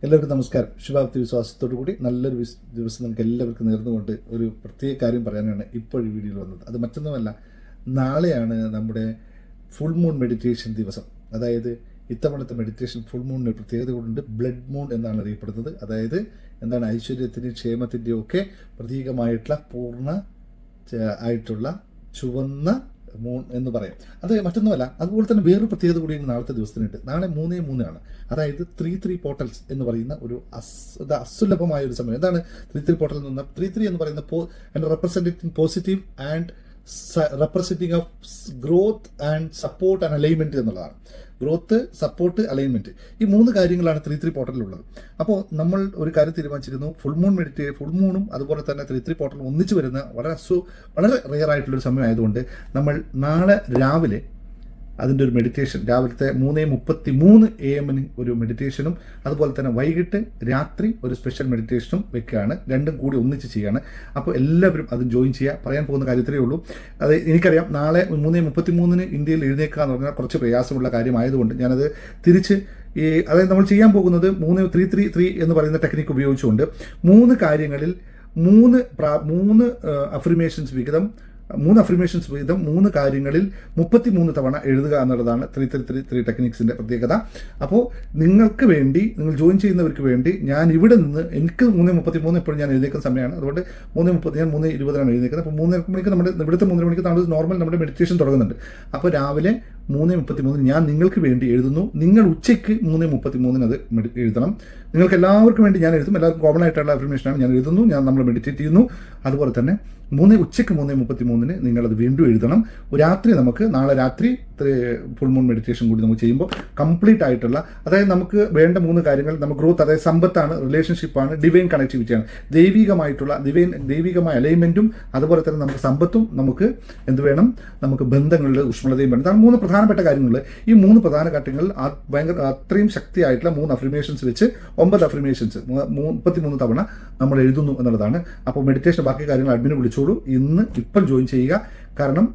എല്ലാവർക്കും നമസ്കാരം. ശുഭാപ്തി വിശ്വാസത്തോടു കൂടി നല്ലൊരു ദിവസം നമുക്ക് എല്ലാവർക്കും നേർന്നുകൊണ്ട് ഒരു പ്രത്യേക കാര്യം പറയാനാണ് ഇപ്പോൾ ഈ വീഡിയോയിൽ വന്നത്. അത് മറ്റൊന്നുമല്ല, നാളെയാണ് നമ്മുടെ ഫുൾ മൂൺ മെഡിറ്റേഷൻ ദിവസം. അതായത് ഇത്തവണത്തെ മെഡിറ്റേഷൻ ഫുൾ മൂണിന് ഒരു പ്രത്യേകത കൊണ്ടുണ്ട്. ബ്ലഡ് മൂൺ എന്നാണ് അറിയപ്പെടുന്നത്. അതായത് എന്താണ്, ഐശ്വര്യത്തിൻ്റെയും ക്ഷേമത്തിൻ്റെയും ഒക്കെ പ്രതീകമായിട്ടുള്ള പൂർണ്ണ ആയിട്ടുള്ള ചുവന്ന മൂൺ എന്ന് പറയാം. അത് മറ്റൊന്നുമല്ല, അതുപോലെ തന്നെ വേറൊരു പ്രത്യേകത കൂടി നാളത്തെ ദിവസത്തിനുണ്ട്. നാളെ 3-3 ആണ്. അതായത് 3-3 പോർട്ടൽസ് എന്ന് പറയുന്ന ഒരു അസുലഭമായ ഒരു സമയം. എന്താണ് 3-3 പോർട്ടൽ എന്ന് പറഞ്ഞാൽ? 3-3 എന്ന് പറയുന്ന representing positive and representing of growth and support and alignment എന്നുള്ളതാണ്. ഗ്രോത്ത്, സപ്പോർട്ട്, അലൈൻമെന്റ്, ഈ 3 കാര്യങ്ങളാണ് 3-3 പോർട്ടലിലുള്ളത്. അപ്പോൾ നമ്മൾ ഒരു കാര്യം തീരുമാനിച്ചിരുന്നു, ഫുൾ മൂണും അതുപോലെ തന്നെ 3-3 പോർട്ടലും ഒന്നിച്ചു വരുന്ന വളരെ റെയർ ആയിട്ടുള്ളൊരു സമയമായതുകൊണ്ട് നമ്മൾ നാളെ രാവിലെ അതിൻ്റെ ഒരു മെഡിറ്റേഷൻ, രാവിലത്തെ 3:33 AM ഒരു മെഡിറ്റേഷനും അതുപോലെ തന്നെ വൈകിട്ട് രാത്രി ഒരു സ്പെഷ്യൽ മെഡിറ്റേഷനും വെക്കുകയാണ്. രണ്ടും കൂടി ഒന്നിച്ച് ചെയ്യുകയാണ്. അപ്പോൾ എല്ലാവരും അതും ജോയിൻ ചെയ്യുക. പറയാൻ പോകുന്ന കാര്യത്തിലേ ഉള്ളൂ. അത് എനിക്കറിയാം, നാളെ 3:33 ഇന്ത്യയിൽ എഴുന്നേക്കുക എന്ന് പറഞ്ഞാൽ കുറച്ച് പ്രയാസമുള്ള കാര്യമായതുകൊണ്ട് ഞാനത് തിരിച്ച് അതായത് നമ്മൾ ചെയ്യാൻ പോകുന്നത് 3-3-3 എന്ന് പറയുന്ന ടെക്നിക്ക് ഉപയോഗിച്ചുകൊണ്ട് 3 കാര്യങ്ങളിൽ 3 അഫർമേഷൻസ് വീതം 3 കാര്യങ്ങളിൽ 33 തവണ എഴുതുക എന്നുള്ളതാണ് 3-3-3 ടെക്നിക്സിന്റെ പ്രത്യേകത. അപ്പോൾ നിങ്ങൾക്ക് വേണ്ടി, നിങ്ങൾ ജോയിൻ ചെയ്യുന്നവർക്ക് വേണ്ടി ഞാൻ ഇവിടെ നിന്ന്, എനിക്ക് 3:33 എപ്പോഴും ഞാൻ എഴുതിക്കുന്ന സമയമാണ്. അതുകൊണ്ട് 3:30, ഞാൻ 3:20 എഴുതിക്കുന്നത്. അപ്പോൾ 3:30 മണിക്ക് നമ്മുടെ ഇവിടുത്തെ 3 മണിക്ക് നമ്മൾ നോർമൽ നമ്മുടെ മെഡിറ്റേഷൻ തുടങ്ങുന്നുണ്ട്. അപ്പോൾ രാവിലെ 3:33 ഞാൻ നിങ്ങൾക്ക് വേണ്ടി എഴുതുന്നു. നിങ്ങൾ ഉച്ചയ്ക്ക് 3:33 അത് എഴുതണം. നിങ്ങൾക്ക് എല്ലാവർക്കും വേണ്ടി ഞാൻ എഴുതും. എല്ലാവർക്കും കോമൺ ആയിട്ടുള്ള അഫർമേഷനാണ്. ഞാൻ എഴുതുന്നു, നമ്മൾ മെഡിറ്റേറ്റ് ചെയ്യുന്നു. അതുപോലെ തന്നെ ഉച്ചയ്ക്ക് 3:33 നിങ്ങളത് വീണ്ടും എഴുതണം. നാളെ രാത്രി ഫുൾ മൂൺ മെഡിറ്റേഷൻ കൂടി നമുക്ക് ചെയ്യുമ്പോൾ കംപ്ലീറ്റ് ആയിട്ടുള്ള, അതായത് നമുക്ക് വേണ്ട 3 കാര്യങ്ങൾ, നമുക്ക് ഗ്രോത്ത്, അതായത് സമ്പത്താണ്, റിലേഷൻഷിപ്പാണ്, ഡിവൈൻ കണക്ടിവിറ്റിയാണ്, ദൈവികമായ അലൈൻമെന്റും അതുപോലെ തന്നെ നമുക്ക് സമ്പത്തും, നമുക്ക് എന്ത് വേണം, നമുക്ക് ബന്ധങ്ങളിൽ ഊഷ്മളതയും വേണം. ഇതാണ് 3 പ്രധാനപ്പെട്ട കാര്യങ്ങൾ. ഈ 3 പ്രധാന ഘട്ടങ്ങളിൽ അത്രയും ശക്തിയായിട്ടുള്ള 3 അഫർമേഷൻസ് വെച്ച് 9 അഫർമേഷൻസ് 33 തവണ നമ്മൾ എഴുതുന്നു എന്നുള്ളതാണ്. അപ്പോൾ മെഡിറ്റേഷൻ ബാക്കി കാര്യങ്ങൾ അഡ്മിനെ വിളിച്ചോളൂ. ഇപ്പം ജോയിൻ ചെയ്യുക. കാരണം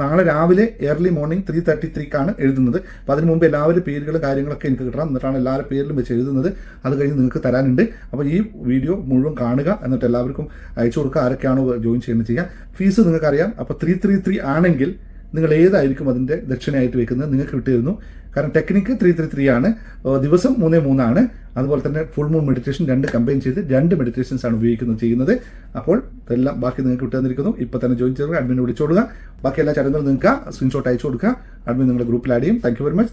നാളെ രാവിലെ ഏർലി മോർണിംഗ് 3:33 എഴുതുന്നത്. അപ്പോൾ അതിന് മുമ്പ് എല്ലാവരും പേരുകളും കാര്യങ്ങളൊക്കെ എനിക്ക് കിട്ടണം. എന്നിട്ടാണ് എല്ലാവരുടെ പേരിലും വെച്ച് എഴുതുന്നത്. അത് കഴിഞ്ഞ് നിങ്ങൾക്ക് തരാനുണ്ട്. അപ്പോൾ ഈ വീഡിയോ മുഴുവൻ കാണുക, എന്നിട്ട് എല്ലാവർക്കും അയച്ചു കൊടുക്കുക. ആരൊക്കെയാണോ ജോയിൻ ചെയ്യുക. ഫീസ് നിങ്ങൾക്കറിയാം. അപ്പോൾ 3:33 ആണെങ്കിൽ നിങ്ങൾ ഏതായിരിക്കും അതിൻ്റെ ദക്ഷിണയായിട്ട് വെക്കുന്നത് നിങ്ങൾക്ക് വിട്ടുതരുന്നു. കാരണം ടെക്നിക്ക് 3:33 ആണ്, ദിവസം 3:3 ആണ്. അതുപോലെ തന്നെ ഫുൾ മൂൺ മെഡിറ്റേഷൻ 2 കമ്പൈൻ ചെയ്ത് 2 മെഡിറ്റേഷൻസ് ആണ് ചെയ്യുന്നത്. അപ്പോൾ ഇതെല്ലാം ബാക്കി നിങ്ങൾക്ക് വിട്ടു തന്നിരിക്കുന്നു. ഇപ്പോൾ തന്നെ ജോയിൻ ചെയ്യുക, അഡ്മിനെ വിളിച്ചു കൊടുക്കുക. ബാക്കി എല്ലാ ചടങ്ങുകളും നിങ്ങൾക്ക് സ്ക്രീൻഷോട്ട് അയച്ചു കൊടുക്കുക. അഡ്മിൻ നിങ്ങളുടെ ഗ്രൂപ്പിൽ ആഡ് ചെയ്യും. Thank you very much.